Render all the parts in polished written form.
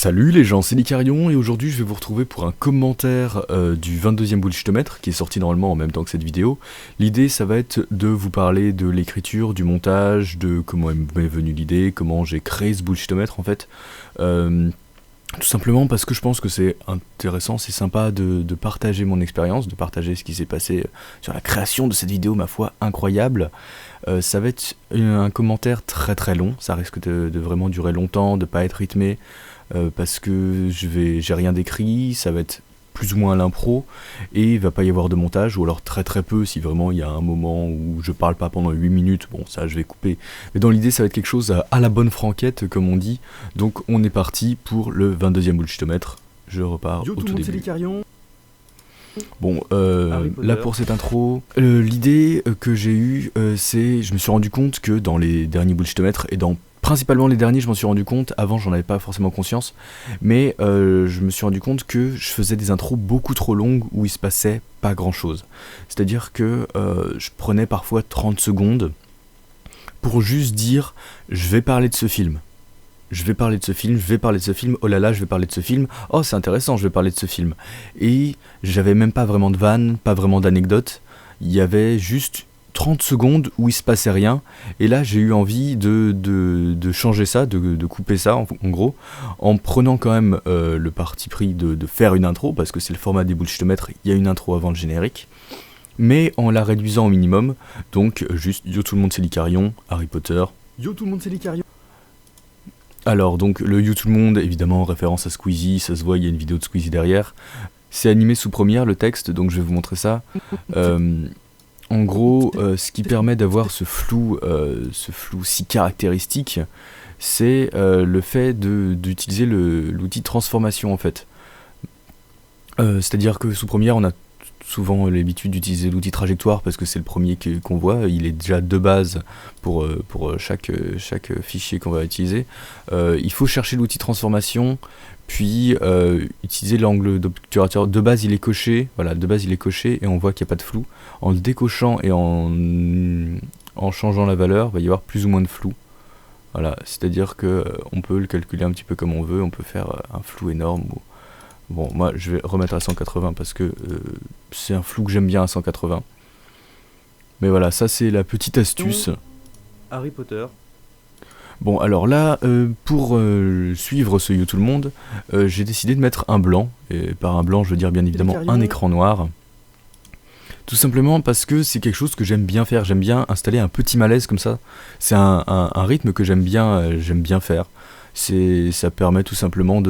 Salut les gens, c'est Nicarion et aujourd'hui je vais vous retrouver pour un commentaire du 22e Bullshitomètre qui est sorti normalement en même temps que cette vidéo. L'idée ça va être de vous parler de l'écriture, du montage, de comment m'est venue l'idée, comment j'ai créé ce Bullshitomètre en fait. Tout simplement parce que je pense que c'est intéressant, c'est sympa de partager mon expérience, de partager ce qui s'est passé sur la création de cette vidéo, ma foi, incroyable. Ça va être un commentaire très très long, ça risque de vraiment durer longtemps, de pas être rythmé, parce que j'ai rien d'écrit, ça va être plus ou moins à l'impro, et il va pas y avoir de montage, ou alors très très peu, si vraiment il y a un moment où je parle pas pendant 8 minutes, bon ça je vais couper. Mais dans l'idée ça va être quelque chose à la bonne franquette, comme on dit, donc on est parti pour le 22e Bullshitomètre, je repars Yo, au tout tout le monde, c'est début. Licarion. Bon, Harry Potter. là pour cette intro, l'idée que j'ai eue, c'est, je me suis rendu compte que dans les derniers Bullshitomètres, et dans principalement les derniers, je m'en suis rendu compte, avant j'en avais pas forcément conscience, mais je me suis rendu compte que je faisais des intros beaucoup trop longues où il se passait pas grand chose. C'est-à-dire que je prenais parfois 30 secondes pour juste dire, je vais parler de ce film. Je vais parler de ce film, je vais parler de ce film, oh là là, je vais parler de ce film, oh c'est intéressant, je vais parler de ce film. Et j'avais même pas vraiment de vannes, pas vraiment d'anecdotes, il y avait juste 30 secondes où il se passait rien, et là j'ai eu envie de changer ça, de couper ça en gros, en prenant quand même le parti pris de faire une intro, parce que c'est le format des Bullshitomètres, il y a une intro avant le générique, mais en la réduisant au minimum, donc juste yo tout le monde c'est Licarion, Harry Potter. Yo, tout le monde, c'est Licarion. Alors donc le You Tout le Monde, évidemment référence à Squeezie, ça se voit, il y a une vidéo de Squeezie derrière. C'est animé sous Premiere le texte, donc je vais vous montrer ça. En gros, ce qui permet d'avoir ce flou si caractéristique, c'est le fait d'utiliser l'outil de transformation en fait. C'est-à-dire que sous Premiere, on a souvent l'habitude d'utiliser l'outil trajectoire parce que c'est le premier qu'on voit, il est déjà de base pour chaque fichier qu'on va utiliser. Il faut chercher l'outil transformation, puis utiliser l'angle d'obturateur. De base il est coché, voilà, de base il est coché et on voit qu'il n'y a pas de flou. En le décochant et en changeant la valeur, il va y avoir plus ou moins de flou. Voilà, c'est-à-dire que on peut le calculer un petit peu comme on veut, on peut faire un flou énorme. Bon, moi je vais remettre à 180 parce que c'est un flou que j'aime bien à 180. Mais voilà, ça c'est la petite astuce. Harry Potter. Bon, alors là, pour suivre ce You Tout le Monde, j'ai décidé de mettre un blanc. Et par un blanc, je veux dire bien évidemment un écran noir. Tout simplement parce que c'est quelque chose que j'aime bien faire. J'aime bien installer un petit malaise comme ça. C'est un rythme que j'aime bien faire. Ça permet tout simplement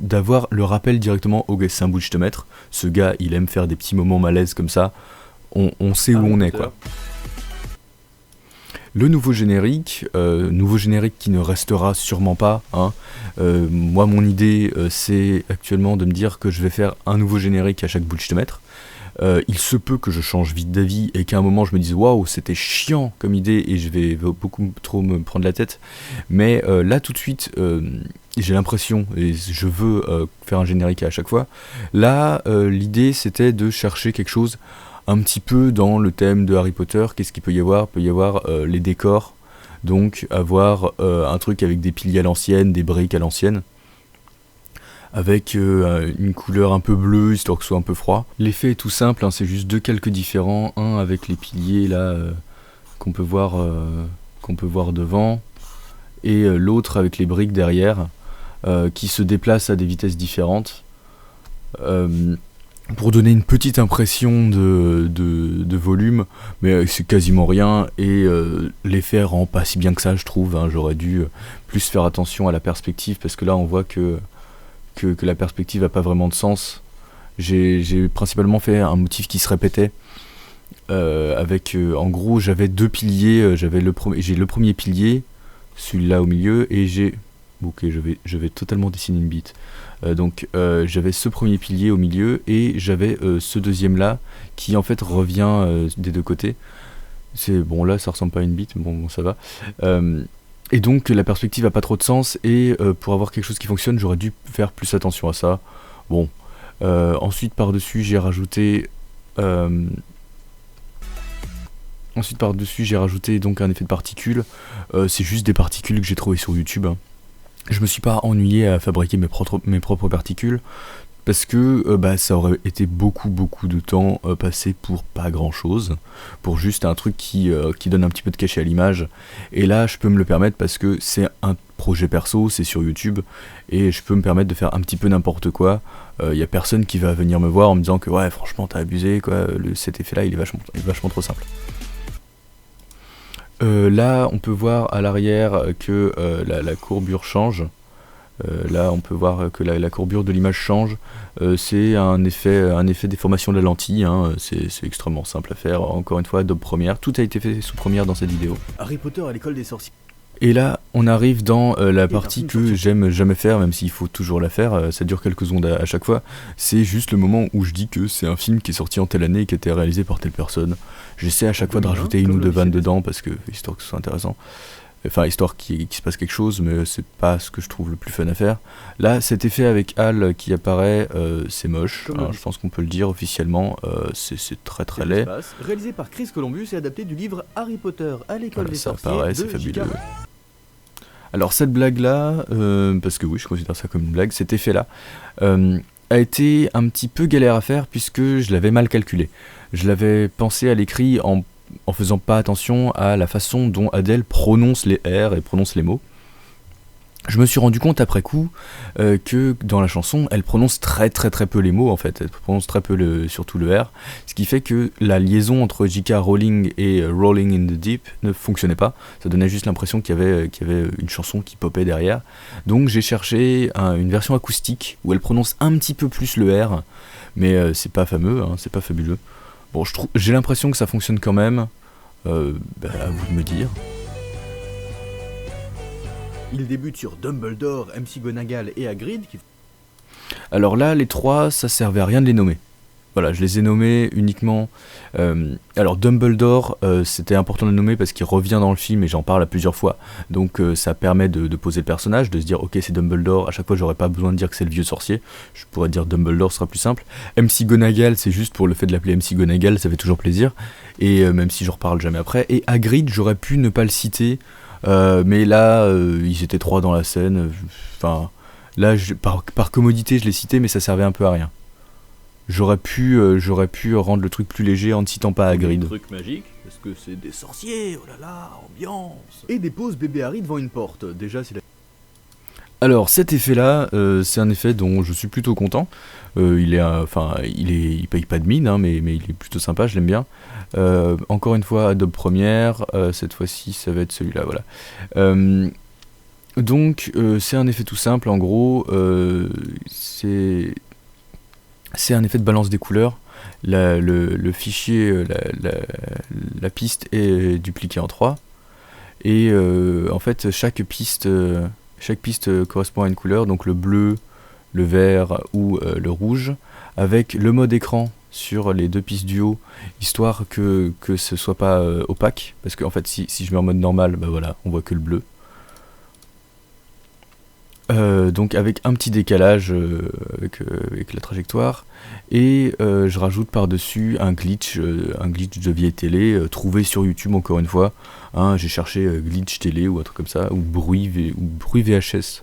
d'avoir le rappel directement au gars, c'est un Bullshitomètre. Ce gars, il aime faire des petits moments malaise comme ça. On sait où on est, quoi. Le nouveau générique qui ne restera sûrement pas, hein. Moi, mon idée, c'est actuellement de me dire que je vais faire un nouveau générique à chaque Bullshitomètre. Il se peut que je change vite d'avis et qu'à un moment je me dise waouh c'était chiant comme idée et je vais beaucoup trop me prendre la tête, mais là tout de suite j'ai l'impression et je veux faire un générique à chaque fois. Là l'idée c'était de chercher quelque chose un petit peu dans le thème de Harry Potter. Qu'est-ce qu'il peut y avoir? Il peut y avoir les décors, donc avoir un truc avec des piliers à l'ancienne, des briques à l'ancienne, avec une couleur un peu bleue, histoire que ce soit un peu froid. L'effet est tout simple, hein, c'est juste deux calques différents, un avec les piliers là qu'on peut voir devant, et l'autre avec les briques derrière, qui se déplacent à des vitesses différentes, pour donner une petite impression de volume, mais c'est quasiment rien, et l'effet rend pas si bien que ça je trouve, hein. J'aurais dû plus faire attention à la perspective, parce que là on voit que la perspective n'a pas vraiment de sens. J'ai principalement fait un motif qui se répétait, avec en gros j'avais deux piliers, j'ai le premier pilier, celui-là au milieu, et ok, je vais totalement dessiner une bite. Donc j'avais ce premier pilier au milieu et j'avais ce deuxième là qui en fait revient des deux côtés. C'est bon, là ça ressemble pas à une bite, bon ça va. Et donc la perspective a pas trop de sens, et pour avoir quelque chose qui fonctionne j'aurais dû faire plus attention à ça. Bon, ensuite par dessus j'ai rajouté donc un effet de particules. C'est juste des particules que j'ai trouvé sur YouTube, hein. je me suis pas ennuyé à fabriquer mes propres particules, parce que ça aurait été beaucoup de temps passé pour pas grand chose, pour juste un truc qui donne un petit peu de cachet à l'image. Et là je peux me le permettre parce que c'est un projet perso, c'est sur YouTube, et je peux me permettre de faire un petit peu n'importe quoi. Y a personne qui va venir me voir en me disant que ouais franchement t'as abusé quoi, cet effet là il est vachement trop simple. Là on peut voir à l'arrière que la courbure change. Là on peut voir que la courbure de l'image change. C'est un effet déformation de la lentille, hein. C'est extrêmement simple à faire. Encore une fois, Adobe Premiere, tout a été fait sous Premiere dans cette vidéo. Harry Potter à l'école des sorciers. Et là, on arrive dans la partie que j'aime jamais faire, même s'il faut toujours la faire, ça dure quelques secondes à chaque fois. C'est juste le moment où je dis que c'est un film qui est sorti en telle année et qui a été réalisé par telle personne. J'essaie à chaque fois de rajouter une ou deux vannes dedans, parce que, histoire que ce soit intéressant. Enfin, histoire qu'il se passe quelque chose, mais c'est pas ce que je trouve le plus fun à faire. Là, cet effet avec Hal qui apparaît, c'est moche, hein, je pense qu'on peut le dire officiellement, c'est très laid. Réalisé par Chris Columbus et adapté du livre Harry Potter à l'école des sorciers. Ça apparaît, c'est fabuleux. Alors cette blague-là, parce que oui, je considère ça comme une blague, cet effet-là, a été un petit peu galère à faire puisque je l'avais mal calculé. Je l'avais pensé à l'écrit en faisant pas attention à la façon dont Adèle prononce les R et prononce les mots. Je me suis rendu compte après coup que dans la chanson, elle prononce très peu les mots en fait, elle prononce très peu surtout le R, ce qui fait que la liaison entre J.K. Rowling et Rolling in the Deep ne fonctionnait pas, ça donnait juste l'impression qu'il y avait une chanson qui popait derrière. Donc j'ai cherché une version acoustique où elle prononce un petit peu plus le R, mais c'est pas fameux, hein, c'est pas fabuleux. Bon, j'ai l'impression que ça fonctionne quand même, à vous de me dire. Il débute sur Dumbledore, MC Gonagal et Hagrid. Alors là, les trois, ça servait à rien de les nommer. Voilà, je les ai nommés uniquement... alors Dumbledore, c'était important de le nommer parce qu'il revient dans le film et j'en parle à plusieurs fois. Donc ça permet de poser le personnage, de se dire ok c'est Dumbledore, à chaque fois j'aurais pas besoin de dire que c'est le vieux sorcier. Je pourrais dire Dumbledore, ce sera plus simple. MC Gonagal, c'est juste pour le fait de l'appeler MC Gonagal, ça fait toujours plaisir. Et même si j'en reparle jamais après. Et Hagrid, j'aurais pu ne pas le citer, mais là, ils étaient trois dans la scène. Enfin, là, par commodité je l'ai cité, mais ça servait un peu à rien. J'aurais pu rendre le truc plus léger en ne citant pas Hagrid. Truc magique, parce que c'est des sorciers, oh là là, ambiance. Et dépose bébé Harry devant une porte. Déjà, c'est la... Alors cet effet-là, c'est un effet dont je suis plutôt content. Il paye pas de mine, hein, mais il est plutôt sympa, je l'aime bien. Encore une fois, Adobe Premiere, cette fois-ci, ça va être celui-là, voilà. Donc, c'est un effet tout simple, en gros, c'est un effet de balance des couleurs. Le fichier, la piste est dupliquée en 3. Et en fait, chaque piste correspond à une couleur, donc le bleu, le vert ou le rouge, avec le mode écran sur les deux pistes du haut, histoire que ce soit pas opaque, parce que en fait, si je mets en mode normal, bah voilà, on voit que le bleu. Donc avec un petit décalage avec la trajectoire, et je rajoute par-dessus un glitch de vieille télé, trouvé sur YouTube encore une fois, hein, j'ai cherché glitch télé ou un truc comme ça, ou bruit VHS,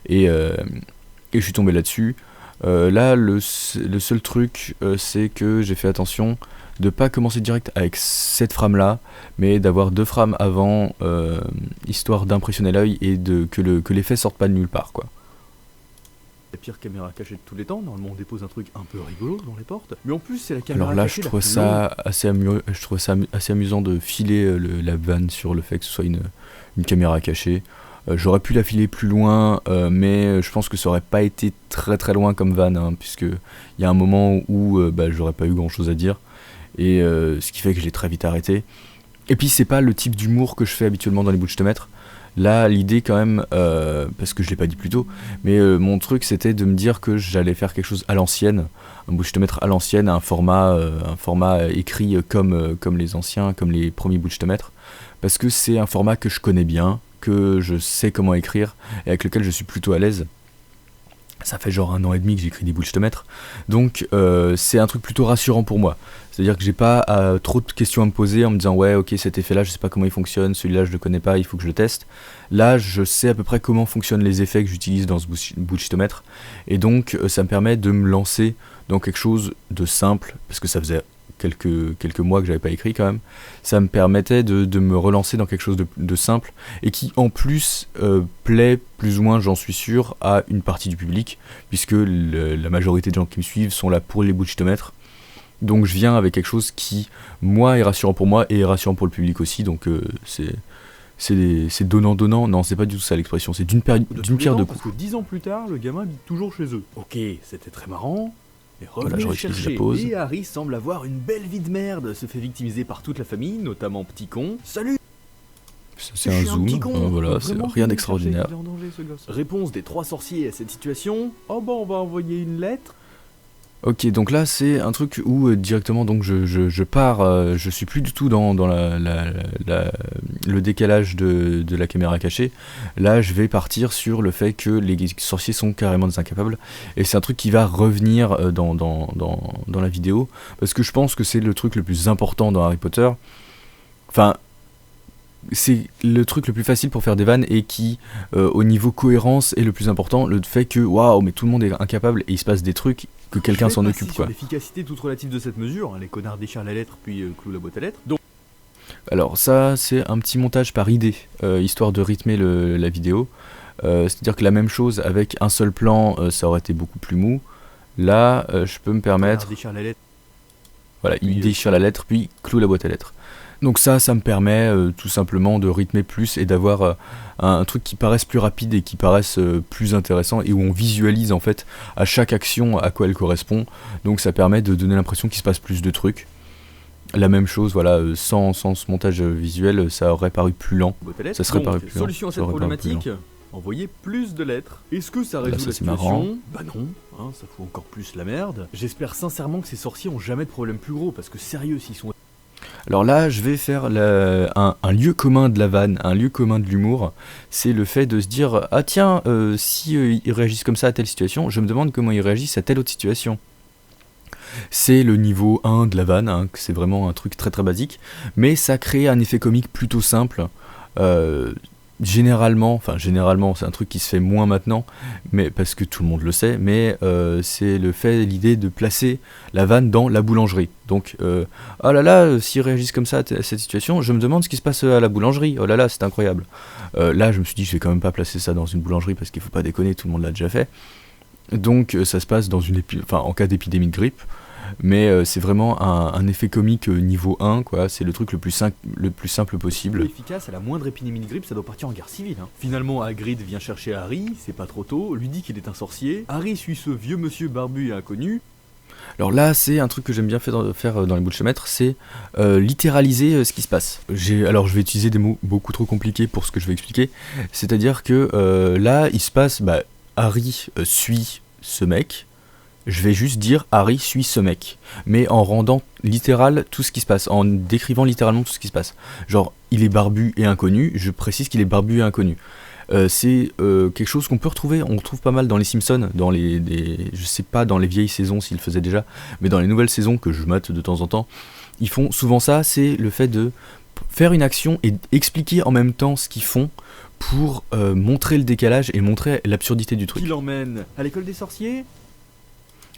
et je suis tombé là-dessus. Là le seul truc c'est que j'ai fait attention de pas commencer direct avec cette frame là, mais d'avoir deux frames avant, histoire d'impressionner l'œil et que l'effet sorte pas de nulle part, quoi. La pire caméra cachée de tous les temps, normalement on dépose un truc un peu rigolo devant les portes, mais en plus c'est la caméra cachée. Alors là cachée je trouve ça assez amusant de filer la vanne sur le fait que ce soit une caméra cachée. J'aurais pu la filer plus loin, mais je pense que ça aurait pas été très loin comme vanne, hein, puisque il y a un moment où j'aurais pas eu grand chose à dire. Et ce qui fait que je l'ai très vite arrêté. Et puis c'est pas le type d'humour que je fais habituellement dans les bouts de mètre. Là l'idée quand même, parce que je l'ai pas dit plus tôt, mais mon truc c'était de me dire que j'allais faire quelque chose à l'ancienne, un bouts de mètre à l'ancienne, un format écrit comme les anciens, comme les premiers bouts de mètre, parce que c'est un format que je connais bien, que je sais comment écrire et avec lequel je suis plutôt à l'aise. Ça fait genre 1 an et demi que j'écris des bullshitomètres, donc c'est un truc plutôt rassurant pour moi. C'est-à-dire que j'ai pas trop de questions à me poser en me disant ouais ok cet effet là je sais pas comment il fonctionne, celui-là je le connais pas, il faut que je le teste. Là je sais à peu près comment fonctionnent les effets que j'utilise dans ce bullshitomètre, et donc ça me permet de me lancer dans quelque chose de simple, parce que ça faisait quelques mois que j'avais pas écrit quand même. Ça me permettait de me relancer dans quelque chose de simple, et qui en plus plaît plus ou moins, j'en suis sûr, à une partie du public, puisque la majorité des gens qui me suivent sont là pour les bullshitomètres. Donc je viens avec quelque chose qui, moi, est rassurant pour moi et est rassurant pour le public aussi, donc c'est donnant-donnant. Non, c'est pas du tout ça l'expression, c'est d'une pierre deux coups. Parce que 10 ans plus tard, le gamin vit toujours chez eux. Ok, c'était très marrant. Et Voilà, je revenez le réutilise la chercher. pause. Et Harry semble avoir une belle vie de merde, se fait victimiser par toute la famille, notamment Petit Con. Salut. C'est un Je suis zoom, petit con. voilà, c'est Vraiment, rien il est d'extraordinaire. cherché, il est en danger, ce gosse. Réponse des 3 sorciers à cette situation. Oh bah on va envoyer une lettre. Ok, donc là c'est un truc où directement donc je pars, je suis plus du tout dans le décalage de la caméra cachée. Là je vais partir sur le fait que les sorciers sont carrément des incapables, et c'est un truc qui va revenir dans la vidéo, parce que je pense que c'est le truc le plus important dans Harry Potter. Enfin, c'est le truc le plus facile pour faire des vannes, et qui, au niveau cohérence, est le plus important. Le fait que, waouh, mais tout le monde est incapable et il se passe des trucs, que quelqu'un s'en occupe, quoi. Sur l'efficacité toute relative de cette mesure, hein, les connards déchirent la lettre puis clouent la boîte à lettres. Donc, Alors ça, c'est un petit montage par idée, histoire de rythmer la vidéo. C'est-à-dire que la même chose, avec un seul plan, ça aurait été beaucoup plus mou. Là, je peux me permettre... déchire la lettre. Voilà, il déchire la lettre, puis cloue la boîte à lettres. Donc ça me permet tout simplement de rythmer plus, et d'avoir un truc qui paraisse plus rapide et qui paraisse plus intéressant, et où on visualise en fait à chaque action à quoi elle correspond. Donc ça permet de donner l'impression qu'il se passe plus de trucs. La même chose, voilà, sans ce montage visuel, ça aurait paru plus lent. Ça serait paru plus lent. Solution à cette problématique, envoyer plus de lettres. Est-ce que ça résout Là, ça, la c'est marrant. situation? Bah non, hein, ça fout encore plus la merde. J'espère sincèrement que ces sorciers ont jamais de problème plus gros, parce que sérieux, s'ils sont... Alors là, je vais faire un lieu commun de la vanne, un lieu commun de l'humour. C'est le fait de se dire, ah tiens, si ils réagissent comme ça à telle situation, je me demande comment ils réagissent à telle autre situation. C'est le niveau 1 de la vanne, hein, c'est vraiment un truc très très basique, mais ça crée un effet comique plutôt simple. Généralement, c'est un truc qui se fait moins maintenant, mais parce que tout le monde le sait, mais c'est l'idée de placer la vanne dans la boulangerie. Donc, oh là là, s'ils réagissent comme ça à cette situation, je me demande ce qui se passe à la boulangerie. Oh là là, c'est incroyable. Là, je me suis dit, je vais quand même pas placer ça dans une boulangerie, parce qu'il faut pas déconner, tout le monde l'a déjà fait. Donc, ça se passe en cas d'épidémie de grippe. Mais c'est vraiment un effet comique niveau 1, quoi. C'est le truc le plus simple possible. Efficace, à la moindre épidémie de grippe, ça doit partir en guerre civile. Hein. Finalement, Hagrid vient chercher Harry, c'est pas trop tôt, lui dit qu'il est un sorcier. Harry suit ce vieux monsieur barbu et inconnu. Alors là, c'est un truc que j'aime bien faire dans les bullshitomètres, c'est littéraliser ce qui se passe. Alors je vais utiliser des mots beaucoup trop compliqués pour ce que je vais expliquer. C'est-à-dire que là, il se passe, Harry suit ce mec. Je vais juste dire Harry suit ce mec, mais en rendant littéral tout ce qui se passe, en décrivant littéralement tout ce qui se passe. Genre, il est barbu et inconnu, je précise qu'il est barbu et inconnu. C'est quelque chose qu'on peut retrouver, on retrouve pas mal dans les Simpsons, je sais pas dans les vieilles saisons s'ils le faisaient déjà, mais dans les nouvelles saisons que je mate de temps en temps, ils font souvent ça, c'est le fait de faire une action et expliquer en même temps ce qu'ils font, pour montrer le décalage et montrer l'absurdité du truc. Qui l'emmène à l'école des sorciers?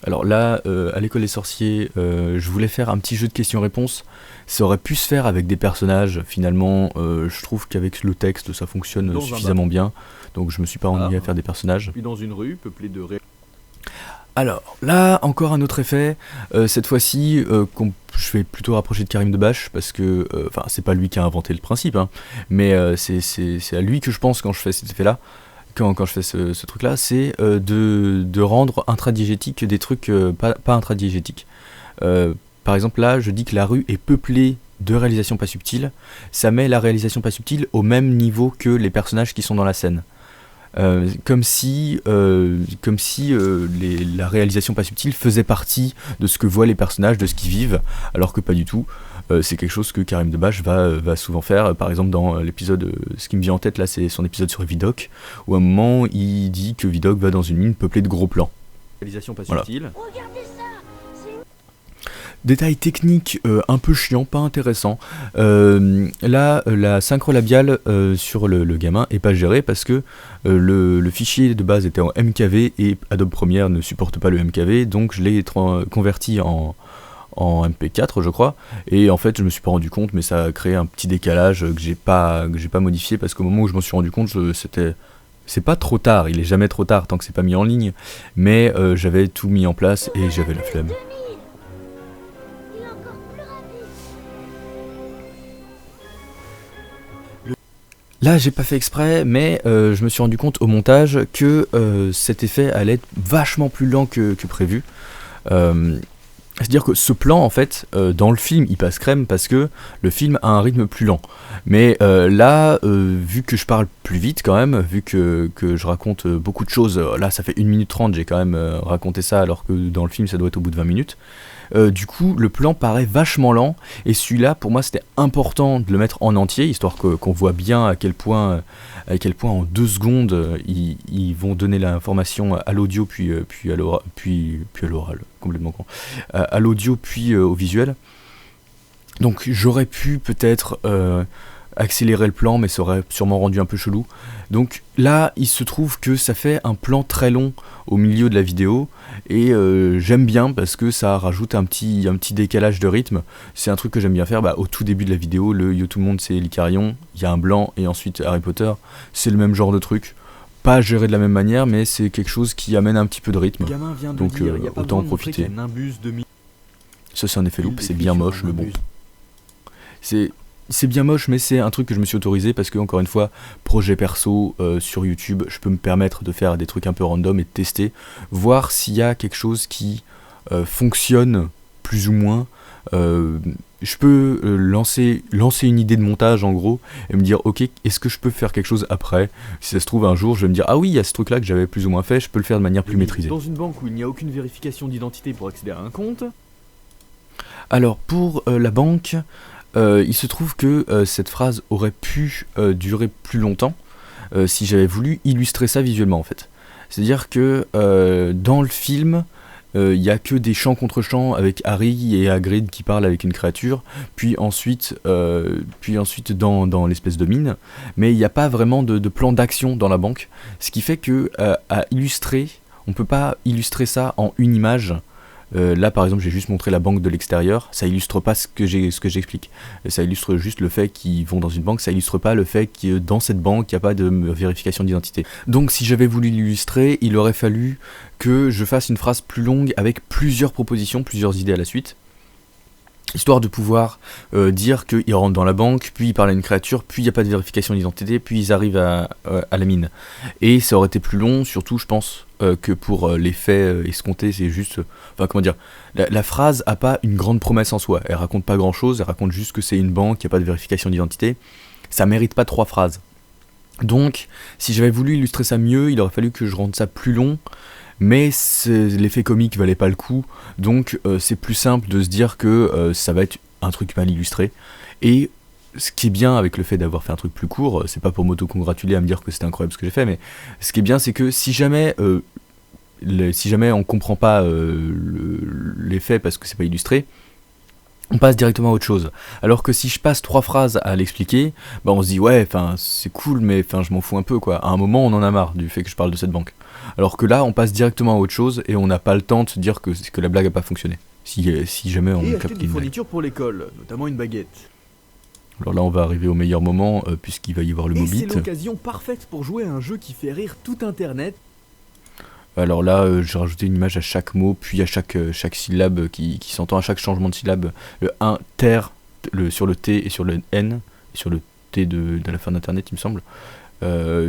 Alors là, à l'école des sorciers, je voulais faire un petit jeu de questions-réponses. Ça aurait pu se faire avec des personnages, finalement, je trouve qu'avec le texte, ça fonctionne suffisamment bien. Donc je me suis pas ennuyé à faire des personnages. Puis dans une rue peuplée de... Alors, là, encore un autre effet. Cette fois-ci, je vais plutôt rapprocher de Karim Debache, parce que, c'est pas lui qui a inventé le principe, hein, mais c'est à lui que je pense quand je fais cet effet-là. Quand je fais ce truc-là, c'est de rendre intradiégétique des trucs pas intradiégétiques. Par exemple, là, je dis que la rue est peuplée de réalisations pas subtiles. Ça met la réalisation pas subtile au même niveau que les personnages qui sont dans la scène. Comme si la réalisation pas subtile faisait partie de ce que voient les personnages, de ce qu'ils vivent, alors que pas du tout. c'est quelque chose que Karim Debache va souvent faire. Par exemple, dans l'épisode, ce qui me vient en tête là, c'est son épisode sur Vidocq, où à un moment, il dit que Vidocq va dans une mine peuplée de gros plans. Réalisation pas Voilà. subtile. Détail technique un peu chiant, pas intéressant. Là, la synchro labiale sur le gamin est pas gérée parce que le fichier de base était en MKV et Adobe Premiere ne supporte pas le MKV, donc je l'ai converti en MP4 je crois, et en fait je me suis pas rendu compte, mais ça a créé un petit décalage que j'ai pas modifié, parce qu'au moment où je m'en suis rendu compte, c'est pas trop tard, il est jamais trop tard tant que c'est pas mis en ligne, mais j'avais tout mis en place et j'avais la flemme. Là, j'ai pas fait exprès, mais je me suis rendu compte au montage que cet effet allait être vachement plus lent que prévu. C'est-à-dire que ce plan, en fait, dans le film, il passe crème parce que le film a un rythme plus lent. Mais là, vu que je parle plus vite quand même, vu que je raconte beaucoup de choses, là ça fait 1 minute 30, j'ai quand même raconté ça, alors que dans le film ça doit être au bout de 20 minutes. Du coup, le plan paraît vachement lent, et celui-là, pour moi, c'était important de le mettre en entier, histoire qu'on voit bien à quel point en 2 secondes, ils vont donner l'information à l'audio, puis à l'oral, complètement con, à l'audio, puis au visuel. Donc j'aurais pu peut-être accélérer le plan, mais ça aurait sûrement rendu un peu chelou. Donc là, il se trouve que ça fait un plan très long au milieu de la vidéo, et j'aime bien parce que ça rajoute un petit décalage de rythme. C'est un truc que j'aime bien faire. Au tout début de la vidéo, le Yo tout le monde c'est l'Icarion, il y a un blanc, et ensuite Harry Potter, c'est le même genre de truc. Pas géré de la même manière, mais c'est quelque chose qui amène un petit peu de rythme. Le gamin vient de Donc dire, y a pas autant en besoin de montrer qu'il profiter. y a un nimbus de Ça c'est un effet loop, Il c'est décrit bien sur moche, un mais bon. nimbus. C'est bien moche, mais c'est un truc que je me suis autorisé parce que, encore une fois, projet perso sur YouTube, je peux me permettre de faire des trucs un peu random et de tester, voir s'il y a quelque chose qui fonctionne plus ou moins. Je peux lancer une idée de montage en gros et me dire ok, est-ce que je peux faire quelque chose après? Si ça se trouve un jour je vais me dire ah oui, il y a ce truc là que j'avais plus ou moins fait, je peux le faire de manière plus maîtrisée. Dans une banque où il n'y a aucune vérification d'identité pour accéder à un compte. Alors pour la banque, il se trouve que cette phrase aurait pu durer plus longtemps si j'avais voulu illustrer ça visuellement en fait. C'est-à-dire que dans le film, il n'y a que des chants contre chants avec Harry et Hagrid qui parlent avec une créature, puis ensuite dans l'espèce de mine, mais il n'y a pas vraiment de plan d'action dans la banque, ce qui fait que à illustrer, on peut pas illustrer ça en une image. Là par exemple j'ai juste montré la banque de l'extérieur, ça illustre pas ce que j'explique, ça illustre juste le fait qu'ils vont dans une banque, ça illustre pas le fait que dans cette banque il n'y a pas de vérification d'identité. Donc si j'avais voulu l'illustrer, il aurait fallu que je fasse une phrase plus longue avec plusieurs propositions, plusieurs idées à la suite, histoire de pouvoir dire qu'ils rentrent dans la banque, puis ils parlent à une créature, puis il n'y a pas de vérification d'identité, puis ils arrivent à la mine. Et ça aurait été plus long, surtout je pense que pour l'effet escompté, c'est juste... Enfin comment dire, la phrase a pas une grande promesse en soi, elle raconte pas grand chose, elle raconte juste que c'est une banque, qu'il n'y a pas de vérification d'identité, ça mérite pas 3 phrases. Donc si j'avais voulu illustrer ça mieux, il aurait fallu que je rende ça plus long, mais l'effet comique valait pas le coup, donc c'est plus simple de se dire que ça va être un truc mal illustré. Et ce qui est bien avec le fait d'avoir fait un truc plus court, c'est pas pour m'auto-congratuler à me dire que c'était incroyable ce que j'ai fait, mais ce qui est bien c'est que si jamais on comprend pas l'effet parce que c'est pas illustré, on passe directement à autre chose. Alors que si je passe 3 phrases à l'expliquer, on se dit ouais, enfin c'est cool, mais enfin je m'en fous un peu quoi. À un moment on en a marre du fait que je parle de cette banque. Alors que là on passe directement à autre chose et on n'a pas le temps de se dire que la blague a pas fonctionné. Si jamais on Et capte acheter des une blague. fournitures pour l'école, notamment une baguette. Alors là on va arriver au meilleur moment puisqu'il va y avoir le Et Mobit. c'est l'occasion parfaite pour jouer à un jeu qui fait rire tout internet. Alors là, j'ai rajouté une image à chaque mot, puis à chaque syllabe qui s'entend, à chaque changement de syllabe. Le 1 ter sur le T et sur le N, et sur le T de la fin d'internet, il me semble.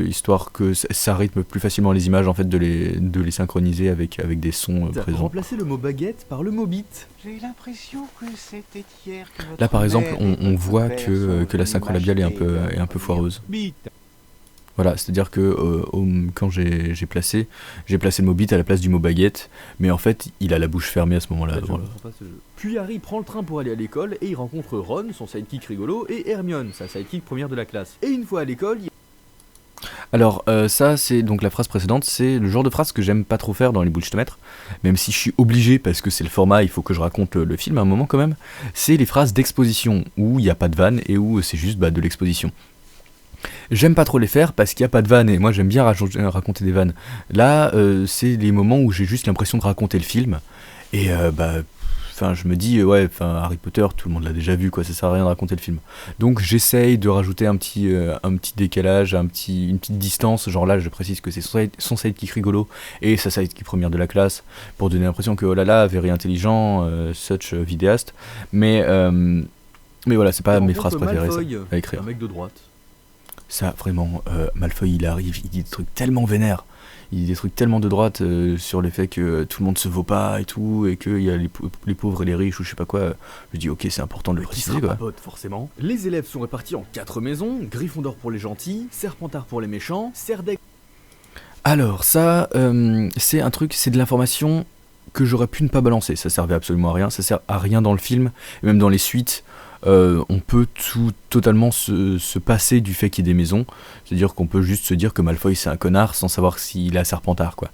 Histoire que ça rythme plus facilement les images, en fait, de les synchroniser avec des sons présents. Remplacer le mot baguette par le mot bit. J'ai eu l'impression que c'était hier que Là, par exemple, votre mère et on votre voit père que sont la synchro labiale est un venus peu foireuse. Bite. Voilà, c'est-à-dire que quand j'ai placé le mot bite à la place du mot baguette, mais en fait, il a la bouche fermée à ce moment-là. Je Voilà. comprends pas ce jeu. Puis Harry prend le train pour aller à l'école et il rencontre Ron, son sidekick rigolo, et Hermione, sa sidekick première de la classe. Et une fois à l'école, Alors, ça, c'est donc la phrase précédente, c'est le genre de phrase que j'aime pas trop faire dans les bullshittomètres, même si je suis obligé parce que c'est le format, il faut que je raconte le film à un moment quand même. C'est les phrases d'exposition où il n'y a pas de vanne et où c'est juste de l'exposition. J'aime pas trop les faire parce qu'il n'y a pas de vanne et moi j'aime bien raconter des vannes. Là, c'est les moments où j'ai juste l'impression de raconter le film et je me dis Harry Potter, tout le monde l'a déjà vu quoi, ça sert à rien de raconter le film. Donc j'essaye de rajouter un petit décalage, une petite distance, genre là je précise que c'est son sidekick rigolo et sa sidekick première de la classe pour donner l'impression que oh là là, very intelligent, such vidéaste. Mais voilà, c'est pas il mes rencontre phrases préférées Malfoy, ça, à écrire. un mec de droite. Ça, vraiment, Malfoy, il arrive, il dit des trucs tellement vénères, il dit des trucs tellement de droite sur le fait que tout le monde se vaut pas et tout, et qu'il y a les pauvres et les riches ou je sais pas quoi. Je dis, ok, c'est important de le Qui préciser, sera quoi. pas pote, forcément. Les élèves sont répartis en 4 maisons, Gryffondor pour les gentils, Serpentard pour les méchants, Serdaigle... Alors, ça, c'est un truc, c'est de l'information que j'aurais pu ne pas balancer. Ça servait absolument à rien, ça sert à rien dans le film, et même dans les suites. On peut totalement se passer du fait qu'il y ait des maisons, c'est-à-dire qu'on peut juste se dire que Malfoy c'est un connard sans savoir s'il est à Serpentard quoi.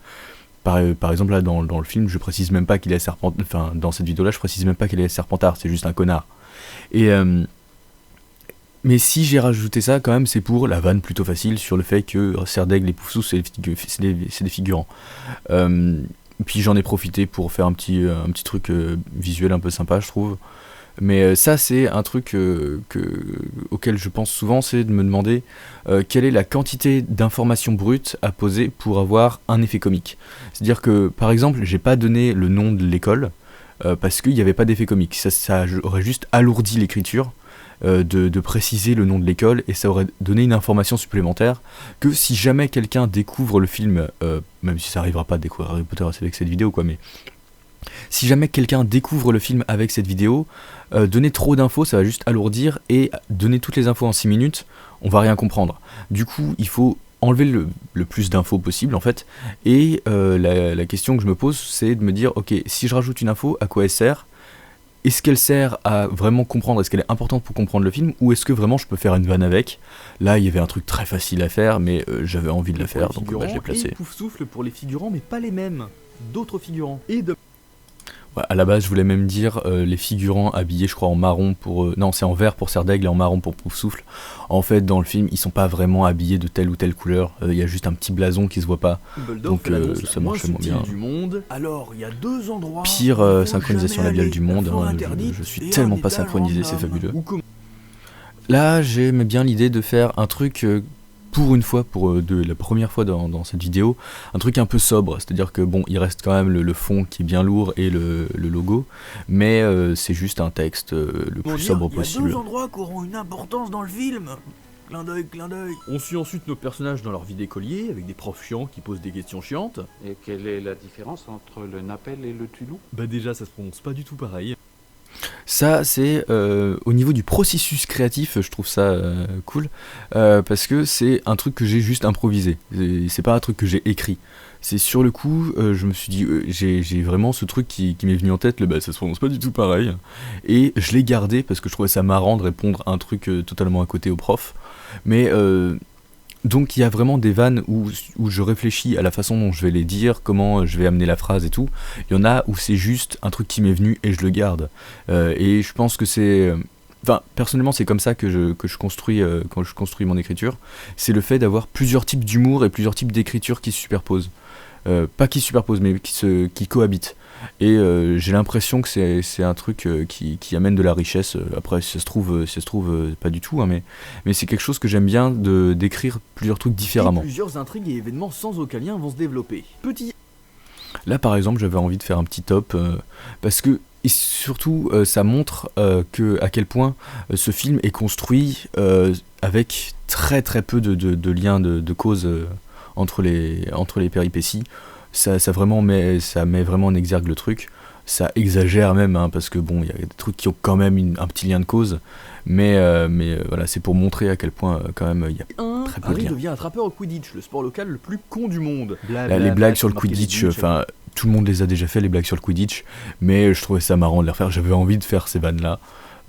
Par exemple là dans le film je précise même pas qu'il est à Serpentard, enfin dans cette vidéo là je précise même pas qu'il est à Serpentard, c'est juste un connard. Et mais si j'ai rajouté ça quand même c'est pour la vanne plutôt facile sur le fait que Serdaigle et Poufsouffle c'est des figurants. Puis j'en ai profité pour faire un petit truc visuel un peu sympa je trouve. Mais ça c'est un truc auquel je pense souvent, c'est de me demander quelle est la quantité d'informations brutes à poser pour avoir un effet comique. C'est-à-dire que par exemple j'ai pas donné le nom de l'école parce qu'il n'y avait pas d'effet comique, ça aurait juste alourdi l'écriture de préciser le nom de l'école et ça aurait donné une information supplémentaire que si jamais quelqu'un découvre le film, même si ça arrivera pas à découvrir Harry Potter avec cette vidéo quoi, mais si jamais quelqu'un découvre le film avec cette vidéo, donner trop d'infos, ça va juste alourdir, et donner toutes les infos en 6 minutes, on va rien comprendre. Du coup, il faut enlever le plus d'infos possible en fait, et la question que je me pose, c'est de me dire, ok, si je rajoute une info, à quoi elle sert ? Est-ce qu'elle sert à vraiment comprendre, est-ce qu'elle est importante pour comprendre le film, ou est-ce que vraiment je peux faire une vanne avec ? Là, il y avait un truc très facile à faire, mais j'avais envie de le faire, donc je l'ai placé. Et Poufsouffle pour les figurants, mais pas les mêmes, d'autres figurants. Et de... Ouais, à la base, je voulais même dire les figurants habillés, je crois, en marron pour... non, c'est en vert pour Serdaigle et en marron pour Poufsouffle. En fait, dans le film, ils sont pas vraiment habillés de telle ou telle couleur. Il y a juste un petit blason qui se voit pas. Donc ça marchait moins bien. Du monde. Alors, il y a 2 endroits... Pire synchronisation labiale du monde. Hein, je suis tellement pas synchronisé, c'est fabuleux. Là, j'aimais bien l'idée de faire un truc... pour une fois, la première fois dans cette vidéo, un truc un peu sobre, c'est-à-dire que bon, il reste quand même le fond qui est bien lourd et le logo, mais c'est juste un texte le plus sobre possible. Il y a 2 endroits qui auront une importance dans le film. Clin d'œil, clin d'œil. On suit ensuite nos personnages dans leur vie d'écolier, avec des profs chiants qui posent des questions chiantes. Et quelle est la différence entre le Napel et le Tulou ? Bah déjà, ça se prononce pas du tout pareil. Ça, c'est au niveau du processus créatif, je trouve ça cool, parce que c'est un truc que j'ai juste improvisé, c'est pas un truc que j'ai écrit. C'est sur le coup, je me suis dit, j'ai vraiment ce truc qui m'est venu en tête, ça se prononce pas du tout pareil, et je l'ai gardé parce que je trouvais ça marrant de répondre à un truc totalement à côté au prof, mais... donc il y a vraiment des vannes où je réfléchis à la façon dont je vais les dire, comment je vais amener la phrase et tout. Il y en a où c'est juste un truc qui m'est venu et je le garde. Et je pense que c'est... Enfin, personnellement, c'est comme ça que je construis quand je construis mon écriture. C'est le fait d'avoir plusieurs types d'humour et plusieurs types d'écriture qui se superposent. Pas qui se superposent, mais qui cohabitent. Et j'ai l'impression que c'est un truc qui amène de la richesse. Après, si ça se trouve pas du tout, hein, mais c'est quelque chose que j'aime bien d'écrire plusieurs trucs différemment. Et plusieurs intrigues et événements sans aucun lien vont se développer. Là, par exemple, j'avais envie de faire un petit top parce que et surtout, ça montre à quel point ce film est construit avec très très peu de liens de cause entre les péripéties. Ça met vraiment en exergue le truc. Ça exagère même, hein, parce que bon, il y a des trucs qui ont quand même un petit lien de cause, mais voilà, c'est pour montrer à quel point quand même il y a... très peu de Harry liens. devient attrapeur au Quidditch, le sport local le plus con du monde. Les blagues sur le Quidditch, enfin, tout le monde les a déjà fait, les blagues sur le Quidditch, mais je trouvais ça marrant de les refaire. J'avais envie de faire ces vannes-là.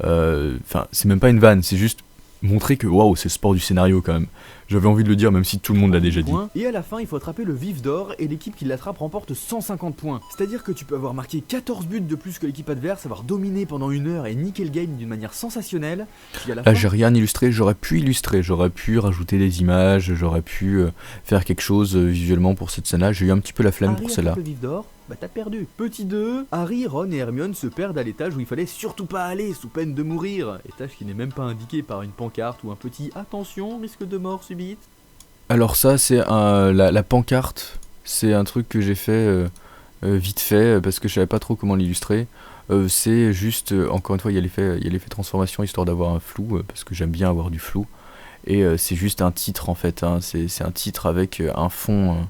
Enfin, c'est même pas une vanne, c'est juste montrer que waouh, c'est le sport du scénario quand même. J'avais envie de le dire, même si tout le monde l'a déjà dit. Et à la fin, il faut attraper le vif d'or et l'équipe qui l'attrape remporte 150 points. C'est-à-dire que tu peux avoir marqué 14 buts de plus que l'équipe adverse, avoir dominé pendant 1 heure et niquer le game d'une manière sensationnelle. Puis à la Là, fin, j'ai rien illustré, j'aurais pu rajouter des images, j'aurais pu faire quelque chose visuellement pour cette scène-là. J'ai eu un petit peu la flemme Harry pour attrape celle-là. le vif d'or, bah t'as perdu. Petit 2, Harry, Ron et Hermione se perdent à l'étage où il fallait surtout pas aller sous peine de mourir. Étage qui n'est même pas indiqué par une pancarte ou un petit « Attention, risque de mort subite ». Alors ça, c'est la pancarte, c'est un truc que j'ai fait vite fait parce que je savais pas trop comment l'illustrer. C'est juste, encore une fois, il y a l'effet transformation histoire d'avoir un flou, parce que j'aime bien avoir du flou. Et c'est juste un titre en fait, hein. C'est un titre avec un fond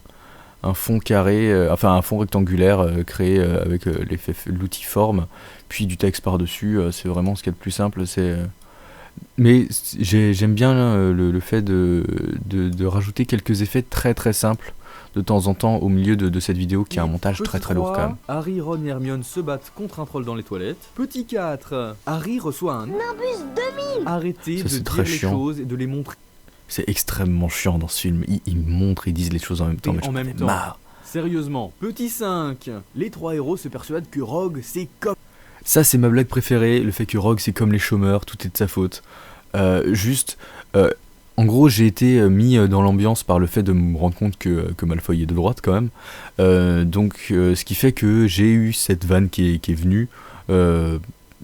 carré, enfin un fond rectangulaire créé avec l'outil forme, puis du texte par-dessus. C'est vraiment ce qu'il y a de plus simple. Mais j'aime bien le fait de rajouter quelques effets très très simples de temps en temps au milieu de cette vidéo qui a un montage très très lourd quand même. Harry, Ron et Hermione se battent contre un troll dans les toilettes. Petit 4, Harry reçoit un Nimbus 2000. Arrêtez Ça, de c'est dire très les chiant. choses et de les montrer C'est extrêmement chiant dans ce film. Ils montrent, ils disent les choses en même temps, mais en j'en même ai temps. marre. Sérieusement. Petit 5, les 3 héros se persuadent que Rogue c'est comme... Ça, c'est ma blague préférée, le fait que Rogue c'est comme les chômeurs, tout est de sa faute. En gros, j'ai été mis dans l'ambiance par le fait de me rendre compte que Malfoy est de droite quand même. Ce qui fait que j'ai eu cette vanne qui est venue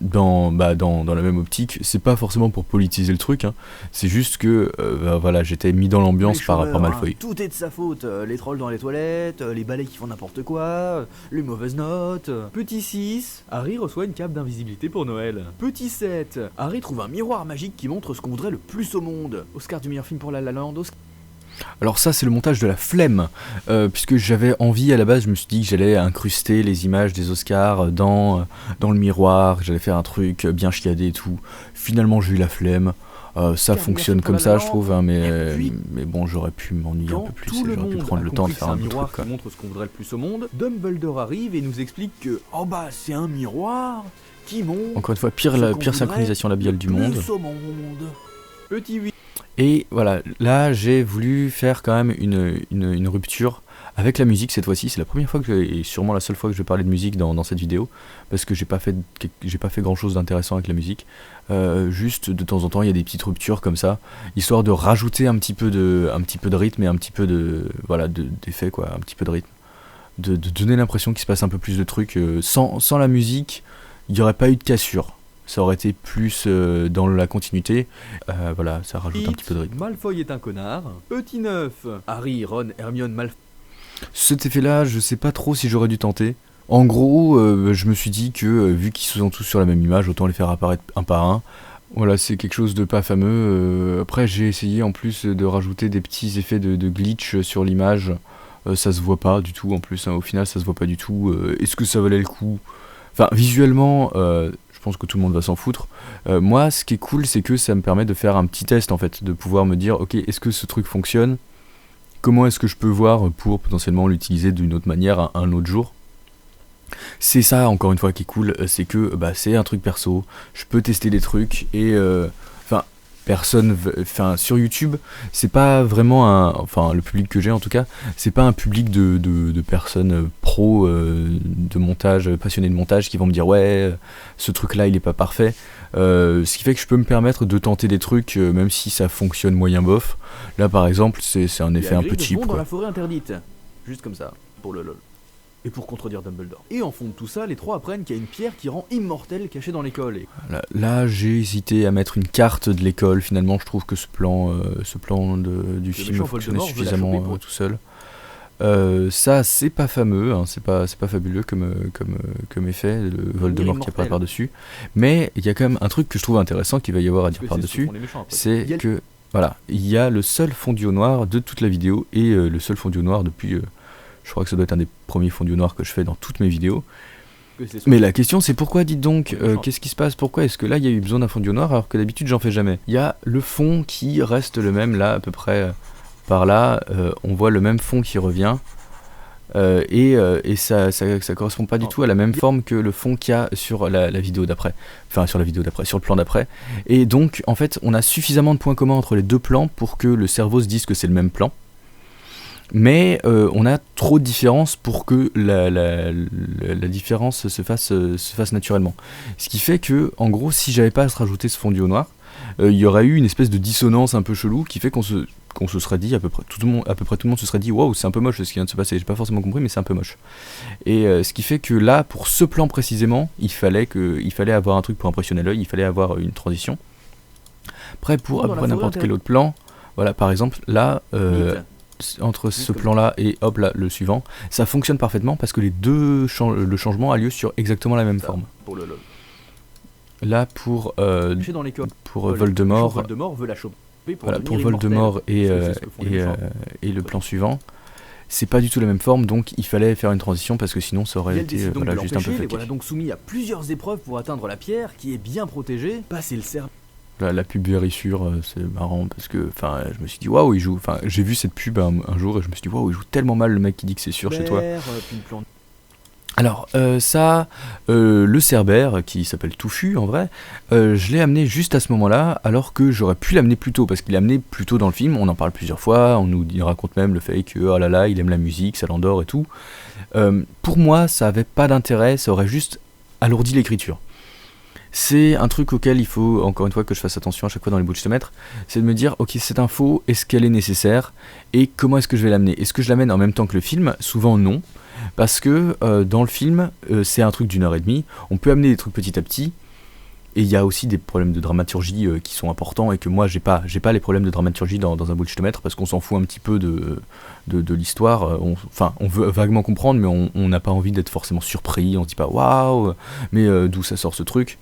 dans la même optique. C'est pas forcément pour politiser le truc, hein. C'est juste que voilà, j'étais mis dans l'ambiance Les par chômeurs, Malfoy. hein, tout est de sa faute, les trolls dans les toilettes, les balais qui font n'importe quoi, les mauvaises notes. Petit 6, Harry reçoit une cape d'invisibilité pour Noël. Petit 7, Harry trouve un miroir magique qui montre ce qu'on voudrait le plus au monde. Oscar du meilleur film pour La La Land, Oscar... Alors ça, c'est le montage de la flemme, puisque j'avais envie à la base, je me suis dit que j'allais incruster les images des Oscars dans le miroir, que j'allais faire un truc bien chiadé et tout. Finalement, j'ai eu la flemme. Ça fonctionne comme ça, je trouve, hein, mais bon, j'aurais pu m'ennuyer un peu plus, et j'aurais pu prendre le temps de faire un autre miroir truc, quoi. qui montre ce qu'on voudrait le plus au monde. Dumbledore arrive et nous explique que oh bah c'est un miroir qui montre Encore une fois, ce qu'on pire voudrait synchronisation labiale le du monde. plus au monde. Petit 8. Et voilà, là j'ai voulu faire quand même une rupture avec la musique cette fois-ci. C'est la première fois et sûrement la seule fois que je vais parler de musique dans cette vidéo, parce que j'ai pas fait grand chose d'intéressant avec la musique. Juste de temps en temps il y a des petites ruptures comme ça, histoire de rajouter un petit peu de rythme et un petit peu d'effet, quoi, un petit peu de rythme, de donner l'impression qu'il se passe un peu plus de trucs. Sans la musique, il n'y aurait pas eu de cassure. Ça aurait été plus dans la continuité. Voilà, ça rajoute un petit peu de rythme. Malfoy est un connard. Petit 9, Harry, Ron, Hermione, Malfoy. Cet effet-là, je sais pas trop si j'aurais dû tenter. En gros, je me suis dit que vu qu'ils sont tous sur la même image, autant les faire apparaître un par un. Voilà, c'est quelque chose de pas fameux. Après, j'ai essayé en plus de rajouter des petits effets de glitch sur l'image. Ça se voit pas du tout en plus, hein. Au final, ça se voit pas du tout. Est-ce que ça valait le coup ? Enfin, visuellement, je pense que tout le monde va s'en foutre. Moi, ce qui est cool, c'est que ça me permet de faire un petit test en fait, de pouvoir me dire, ok, est-ce que ce truc fonctionne ? Comment est-ce que je peux voir pour potentiellement l'utiliser d'une autre manière un autre jour ? C'est ça, encore une fois, qui est cool, c'est que c'est un truc perso. Je peux tester des trucs et sur YouTube, c'est pas vraiment le public que j'ai en tout cas, c'est pas un public de personnes pro de montage, passionnés de montage, qui vont me dire ouais, ce truc là il est pas parfait. Ce qui fait que je peux me permettre de tenter des trucs même si ça fonctionne moyen bof. Là par exemple, c'est un effet un peu cheap, dans quoi. la forêt interdite, juste comme ça, pour le lol. Et pour contredire Dumbledore. Et en fond de tout ça, les trois apprennent qu'il y a une pierre qui rend immortel cachée dans l'école. Et... Là, j'ai hésité à mettre une carte de l'école. Finalement, je trouve que ce plan du film fonctionnait suffisamment tout seul. Ça, c'est pas fameux, hein, c'est pas fabuleux comme effet, le Voldemort qui apparaît par-dessus. Mais il y a quand même un truc que je trouve intéressant qu'il va y avoir à dire par-dessus, c'est que voilà, il y a le seul fondu au noir de toute la vidéo et le seul fondu au noir depuis... je crois que ça doit être un des premiers fondus au noir que je fais dans toutes mes vidéos. que c'est Mais la question c'est pourquoi, dites donc, Oui, qu'est-ce qui se passe? Pourquoi est-ce que là il y a eu besoin d'un fond au noir alors que d'habitude j'en fais jamais? Il y a le fond qui reste le même là, à peu près par là, on voit le même fond qui revient. Et ça correspond pas du tout à la même forme que le fond qu'il y a sur la vidéo d'après. Enfin, sur la vidéo d'après, sur le plan d'après. Et donc, en fait, on a suffisamment de points communs entre les deux plans pour que le cerveau se dise que c'est le même plan. Mais on a trop de différences pour que la différence se fasse naturellement. Ce qui fait que, en gros, si j'avais pas à se rajouter ce fondu au noir, il y aurait eu une espèce de dissonance un peu chelou qui fait qu'on se serait dit, à peu près tout le monde se serait dit waouh, c'est un peu moche ce qui vient de se passer, j'ai pas forcément compris mais c'est un peu moche. Et ce qui fait que là, pour ce plan précisément, il fallait avoir un truc pour impressionner l'œil, il fallait avoir une transition. Après pour n'importe quel autre plan, voilà, par exemple là, entre ce plan là et hop là le suivant, ça fonctionne parfaitement parce que le changement a lieu sur exactement la même forme. Pour le lol. Là pour Dans l'école. Voldemort, Voldemort veut la choper. Voilà, pour Voldemort et le plan suivant, c'est pas du tout la même forme, donc il fallait faire une transition parce que sinon ça aurait été voilà, juste un peu fucké. Voilà donc soumis à plusieurs épreuves pour atteindre la pierre qui est bien protégée. Passer le cerf. La pub Vérissure, c'est marrant parce que je me suis dit waouh, il joue. Enfin, j'ai vu cette pub un jour et je me suis dit waouh, il joue tellement mal le mec qui dit que c'est sûr chez toi. Puis le plan. Alors le Cerbère, qui s'appelle Touffu en vrai, je l'ai amené juste à ce moment-là, alors que j'aurais pu l'amener plus tôt, parce qu'il est amené plus tôt dans le film, on en parle plusieurs fois, on nous raconte même le fait que oh là là, il aime la musique, ça l'endort et tout. Pour moi, ça avait pas d'intérêt, ça aurait juste alourdi l'écriture. C'est un truc auquel il faut, encore une fois, que je fasse attention à chaque fois dans les boulstomètres, c'est de me dire, ok, cette info, est-ce qu'elle est nécessaire, et comment est-ce que je vais l'amener? Est-ce que je l'amène en même temps que le film? Souvent non. Parce que dans le film, c'est un truc d'1h30, on peut amener des trucs petit à petit, et il y a aussi des problèmes de dramaturgie qui sont importants, et que moi j'ai pas les problèmes de dramaturgie dans un bullshitomètre, parce qu'on s'en fout un petit peu de l'histoire, on veut vaguement comprendre, mais on n'a pas envie d'être forcément surpris, on se dit pas waouh, mais d'où ça sort ce truc.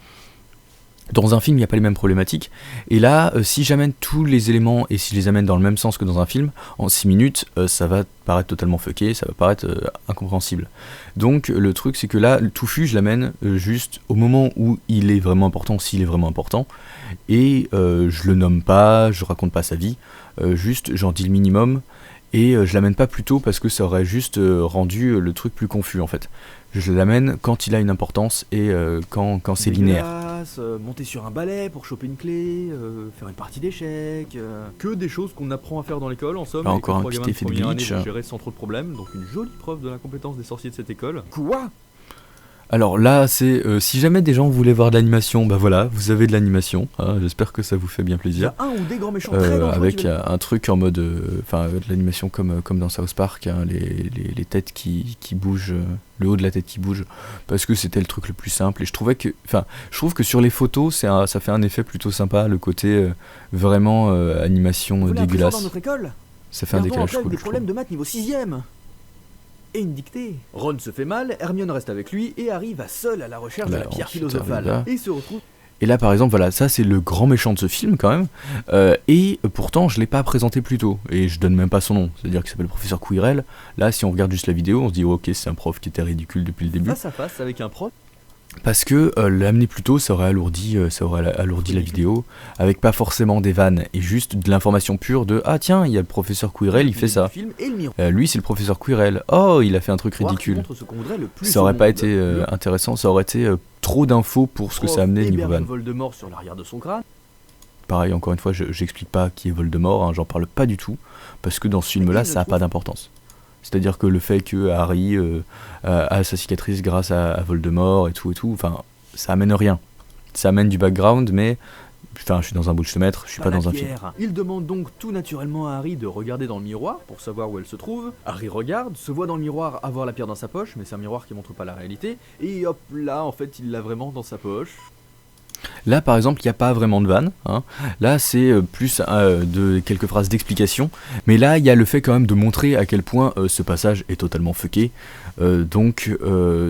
Dans un film, il n'y a pas les mêmes problématiques. Et là, si j'amène tous les éléments et si je les amène dans le même sens que dans un film, en 6 minutes, ça va paraître totalement fucké, ça va paraître incompréhensible. Donc le truc, c'est que là, le touffu, je l'amène juste au moment où il est vraiment important, s'il est vraiment important. Et je le nomme pas, je raconte pas sa vie, juste j'en dis le minimum. Et je l'amène pas plus tôt parce que ça aurait juste rendu le truc plus confus en fait. Je l'amène quand il a une importance et quand c'est linéaire. Monter sur un balai pour choper une clé, faire une partie d'échecs, que des choses qu'on apprend à faire dans l'école en somme. Là, encore un petit effet de glitch. Gérer sans trop de problèmes, donc une jolie preuve de l'incompétence des sorciers de cette école. Quoi? Alors là, c'est si jamais des gens voulaient voir de l'animation, bah voilà, vous avez de l'animation. Hein, j'espère que ça vous fait bien plaisir. Il y a un ou des grands méchants très dangereux avec un truc en mode, de l'animation comme dans South Park, hein, les têtes qui bougent, le haut de la tête qui bouge, parce que c'était le truc le plus simple. Et je trouve que sur les photos, ça fait un effet plutôt sympa, le côté vraiment animation dégueulasse. Dans notre école, ça fait un décalage cool. Des problèmes de maths niveau 6ème. Et une dictée. Ron se fait mal, Hermione reste avec lui et Harry va seul à la recherche de la pierre philosophale. Et se retrouve. Et là par exemple, voilà, ça c'est le grand méchant de ce film quand même. Et pourtant je l'ai pas présenté plus tôt. Et je donne même pas son nom. C'est-à-dire qu'il s'appelle le professeur Quirrell. Là si on regarde juste la vidéo, on se dit oh, ok, c'est un prof qui était ridicule depuis le début. Face à face avec un prof. Parce que l'amener plus tôt, ça aurait alourdi la vidéo, avec pas forcément des vannes, et juste de l'information pure de « Ah tiens, il y a le professeur Quirrell, il fait ça. Lui, c'est le professeur Quirrell. Oh, il a fait un truc ridicule. » Ça aurait pas été intéressant, ça aurait été trop d'infos pour ce que ça amenait niveau vanne. Voldemort sur l'arrière de son crâne. Pareil, encore une fois, j'explique pas qui est Voldemort, hein, j'en parle pas du tout, parce que dans ce film-là, ça a pas d'importance. C'est-à-dire que le fait que Harry a sa cicatrice grâce à Voldemort et tout, enfin, ça amène rien. Ça amène du background, mais je suis dans un bullshitomètre, je suis pas dans un film. Il demande donc tout naturellement à Harry de regarder dans le miroir pour savoir où elle se trouve. Harry regarde, se voit dans le miroir avoir la pierre dans sa poche, mais c'est un miroir qui montre pas la réalité. Et hop là, en fait, il l'a vraiment dans sa poche. Là par exemple il n'y a pas vraiment de vanne, hein. Là c'est plus de quelques phrases d'explication, mais là il y a le fait quand même de montrer à quel point ce passage est totalement fucké, donc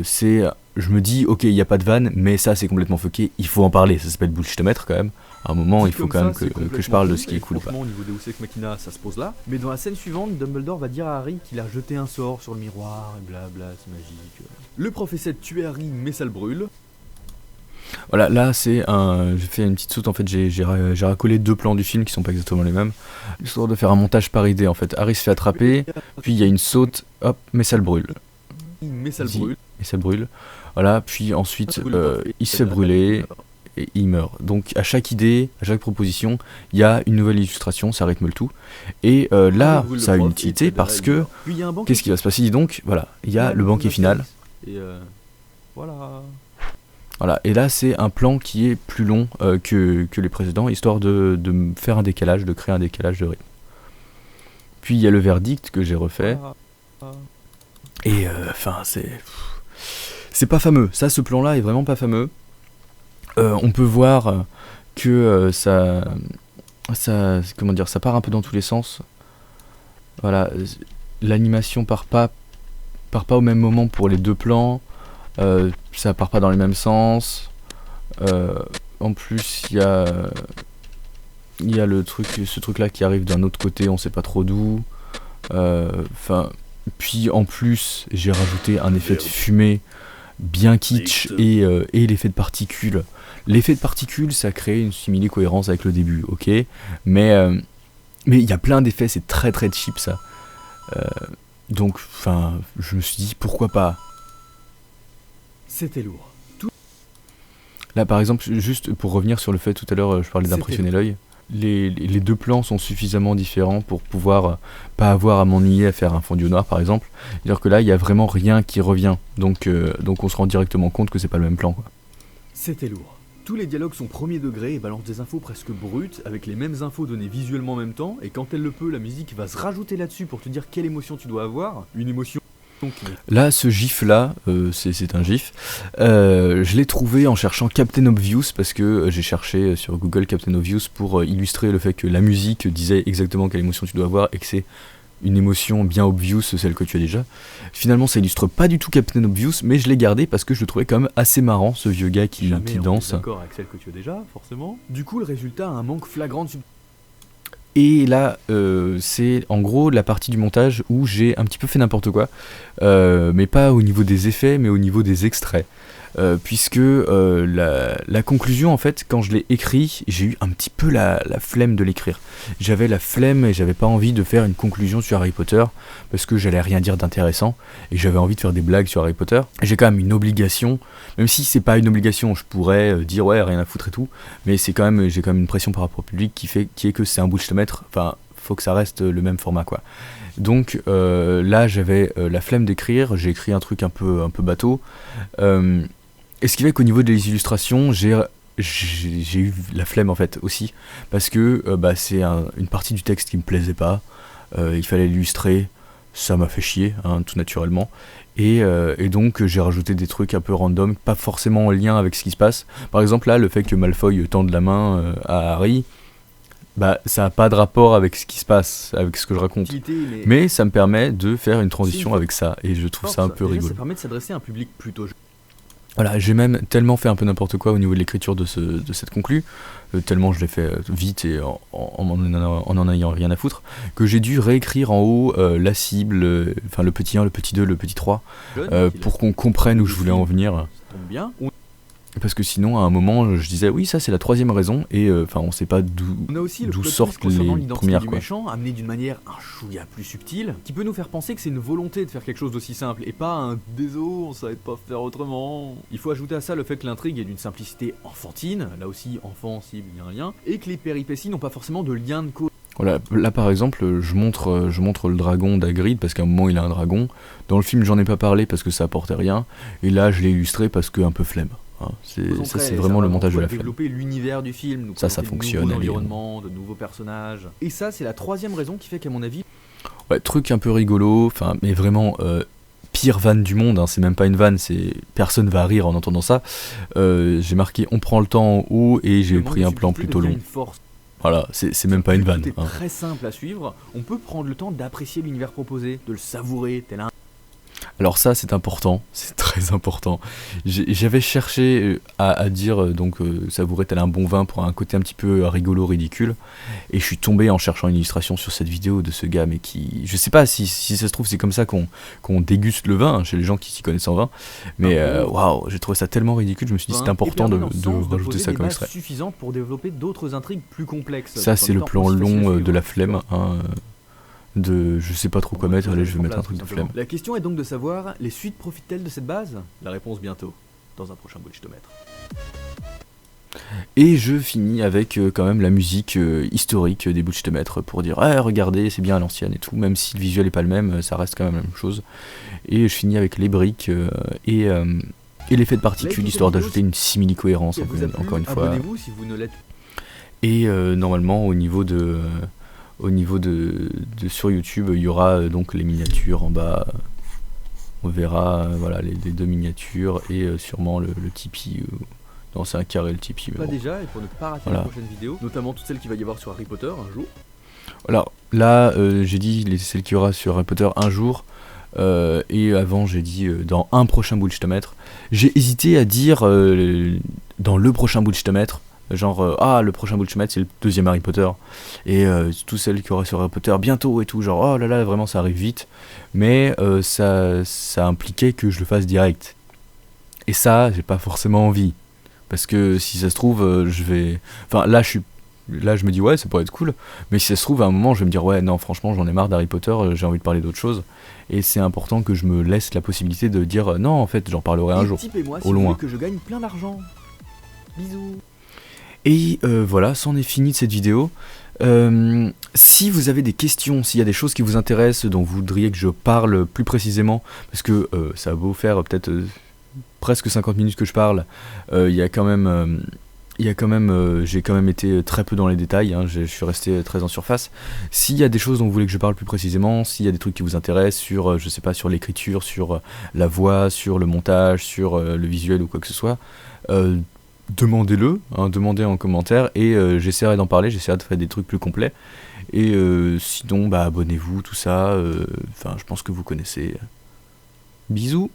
c'est je me dis, ok, il n'y a pas de vanne, mais ça c'est complètement fucké, il faut en parler, ça s'appelle bullshitomètre quand même. À un moment, il faut quand même que je parle de ce qui est cool ou pas. Franchement, au niveau Deus Ex Machina, ça se pose là. Mais dans la scène suivante, Dumbledore va dire à Harry qu'il a jeté un sort sur le miroir, et blabla, c'est magique. Le professeur tue Harry, mais ça le brûle. Voilà, là c'est un. J'ai fait une petite saute en fait, j'ai racolé 2 plans du film qui sont pas exactement les mêmes, histoire de faire un montage par idée en fait. Harry se fait attraper, puis il y a une saute, hop, mais ça le brûle. Mais ça le brûle. Et ça brûle. Voilà, puis ensuite il se fait brûler et il meurt. Donc à chaque idée, à chaque proposition, il y a une nouvelle illustration, ça rythme le tout. Et là, ça a une utilité parce que. Qu'est-ce qui va se passer donc? Voilà, il y a le banquet final. Et voilà. Voilà, et là c'est un plan qui est plus long que les précédents, histoire de faire un décalage, de créer un décalage de rythme. Puis il y a le verdict que j'ai refait. Et enfin c'est pas fameux, ça ce plan là est vraiment pas fameux. On peut voir que ça comment dire, ça part un peu dans tous les sens. Voilà, l'animation part pas au même moment pour les 2 plans. Ça part pas dans les mêmes sens. En plus, il y a ce truc là qui arrive d'un autre côté, on sait pas trop d'où. Puis en plus, j'ai rajouté un effet de fumée bien kitsch et l'effet de particules. L'effet de particules, ça crée une simili-cohérence avec le début, ok. Mais il y a plein d'effets, c'est très très cheap ça. Donc, je me suis dit pourquoi pas. C'était lourd. Là par exemple, juste pour revenir sur le fait, tout à l'heure je parlais d'impressionner l'œil, les 2 plans sont suffisamment différents pour pouvoir pas avoir à m'ennuyer à faire un fondu au noir par exemple. C'est-à-dire que là il y a vraiment rien qui revient, donc on se rend directement compte que c'est pas le même plan quoi. C'était lourd. Tous les dialogues sont premier degré et balancent des infos presque brutes, avec les mêmes infos données visuellement en même temps, et quand elle le peut, la musique va se rajouter là-dessus pour te dire quelle émotion tu dois avoir. Une émotion. Là, ce gif là, c'est un gif, je l'ai trouvé en cherchant Captain Obvious, parce que j'ai cherché sur Google Captain Obvious pour illustrer le fait que la musique disait exactement quelle émotion tu dois avoir et que c'est une émotion bien obvious, celle que tu as déjà. Finalement ça illustre pas du tout Captain Obvious, mais je l'ai gardé parce que je le trouvais quand même assez marrant, ce vieux gars qui danse. D'accord avec celle que tu as déjà, forcément. Du coup le résultat a un manque flagrant de Et là, c'est en gros la partie du montage où j'ai un petit peu fait n'importe quoi, mais pas au niveau des effets, mais au niveau des extraits. Puisque la conclusion, en fait, quand je l'ai écrit, j'ai eu un petit peu la flemme de l'écrire. J'avais la flemme et j'avais pas envie de faire une conclusion sur Harry Potter, parce que j'allais rien dire d'intéressant, et j'avais envie de faire des blagues sur Harry Potter. J'ai quand même une obligation, même si c'est pas une obligation, je pourrais dire ouais, rien à foutre et tout, mais j'ai quand même une pression par rapport au public qui est que c'est un bullshitomètre, enfin, faut que ça reste le même format, quoi. Donc là, j'avais la flemme d'écrire, j'ai écrit un truc un peu bateau, et ce qui fait qu'au niveau des illustrations, j'ai eu la flemme en fait aussi, parce que c'est une partie du texte qui me plaisait pas, il fallait l'illustrer, ça m'a fait chier, hein, tout naturellement, et donc j'ai rajouté des trucs un peu random, pas forcément en lien avec ce qui se passe. Par exemple là, le fait que Malfoy tende la main à Harry, ça n'a pas de rapport avec ce qui se passe, avec ce que je raconte, mais ça me permet de faire une transition avec ça, et je trouve ça un peu rigolo. Ça permet de s'adresser à un public plutôt jeune. Voilà, j'ai même tellement fait un peu n'importe quoi au niveau de l'écriture de cette conclue, tellement je l'ai fait vite et en ayant rien à foutre, que j'ai dû réécrire en haut la cible, enfin le petit 1, le petit 2, le petit 3, pour qu'on comprenne où je voulais en venir. Ça tombe bien. Parce que sinon, à un moment, je disais oui, ça c'est la 3e raison, et on sait pas d'où sortent les premières, quoi. Méchant, amené d'une manière un chouïa plus subtile, qui peut nous faire penser que c'est une volonté de faire quelque chose d'aussi simple, et pas un désolé, on savait pas faire autrement. Il faut ajouter à ça le fait que l'intrigue est d'une simplicité enfantine, là aussi enfant, cible, il y a un lien, et que les péripéties n'ont pas forcément de lien de cause. Voilà, là par exemple, je montre le dragon d'Hagrid parce qu'à un moment il a un dragon. Dans le film, j'en ai pas parlé parce que ça apportait rien, et là je l'ai illustré parce que un peu flemme. Ça c'est vraiment le montage de la flemme. Développer l'univers du film, nous ça fonctionne. De nouveaux environnements, de nouveaux personnages. Et ça c'est la 3e raison qui fait qu'à mon avis... Ouais, truc un peu rigolo, mais vraiment pire vanne du monde, hein, c'est même pas une vanne, personne va rire en entendant ça. J'ai marqué on prend le temps en haut et j'ai pris un plan plutôt long. Voilà, c'est même pas une vanne. C'est très simple à suivre, on peut prendre le temps d'apprécier l'univers proposé, de le savourer tel un... Alors ça c'est important, c'est très important. J'avais cherché à dire savourer tel un bon vin pour un côté un petit peu rigolo, ridicule, et je suis tombé en cherchant une illustration sur cette vidéo de ce gars, mais qui, je sais pas si ça se trouve c'est comme ça qu'on déguste le vin, hein, chez les gens qui s'y connaissent en vin, mais waouh, j'ai trouvé ça tellement ridicule, je me suis dit c'est important de rajouter ça comme extrait. Suffisante pour développer d'autres intrigues plus complexes. Ça c'est le plan long de la flemme, hein, je sais pas trop quoi mettre, allez je vais mettre un truc de flemme. La question est donc de savoir, les suites profitent-elles de cette base? La réponse bientôt, dans un prochain Bullshitomètre. Et je finis avec quand même la musique historique des Bullshitomètres pour dire regardez c'est bien à l'ancienne et tout, même si le visuel est pas le même, ça reste quand même la même chose. Et je finis avec les briques et l'effet de particules, histoire d'ajouter une simili-cohérence encore une fois. Abonnez-vous si vous ne l'êtes. Et normalement au niveau de sur YouTube, il y aura donc les miniatures en bas. On verra voilà les deux miniatures et sûrement le Tipeee. Non, c'est un carré le Tipeee. Pas déjà, et pour ne pas rater la prochaine vidéo, notamment toutes celles qu'il va y avoir sur Harry Potter un jour. Alors là, j'ai dit celles qu'il y aura sur Harry Potter un jour. Et avant, j'ai dit dans un prochain Bullshitomètre. J'ai hésité à dire dans le prochain Bullshitomètre. Genre, le prochain Bullshitomètre c'est le deuxième Harry Potter. Et tout celle qui aura sur Harry Potter bientôt et tout. Genre, oh là là, vraiment ça arrive vite. Mais ça impliquait que je le fasse direct. Et ça, j'ai pas forcément envie. Parce que si ça se trouve, je vais. Enfin, là, je me dis, ouais, ça pourrait être cool. Mais si ça se trouve, à un moment, je vais me dire, ouais, non, franchement, j'en ai marre d'Harry Potter, j'ai envie de parler d'autre chose. Et c'est important que je me laisse la possibilité de dire, non, en fait, j'en parlerai un jour. Typez-moi au loin. Que je gagne plein d'argent. Bisous. Et voilà, c'en est fini de cette vidéo. Si vous avez des questions, s'il y a des choses qui vous intéressent, dont vous voudriez que je parle plus précisément, parce que ça va beau faire peut-être presque 50 minutes que je parle, j'ai quand même été très peu dans les détails, hein, je suis resté très en surface. S'il y a des choses dont vous voulez que je parle plus précisément, s'il y a des trucs qui vous intéressent sur, je sais pas, sur l'écriture, sur la voix, sur le montage, sur le visuel ou quoi que ce soit, demandez-le, hein, demandez en commentaire et j'essaierai d'en parler, j'essaierai de faire des trucs plus complets. Et sinon, abonnez-vous, tout ça, je pense que vous connaissez. Bisous.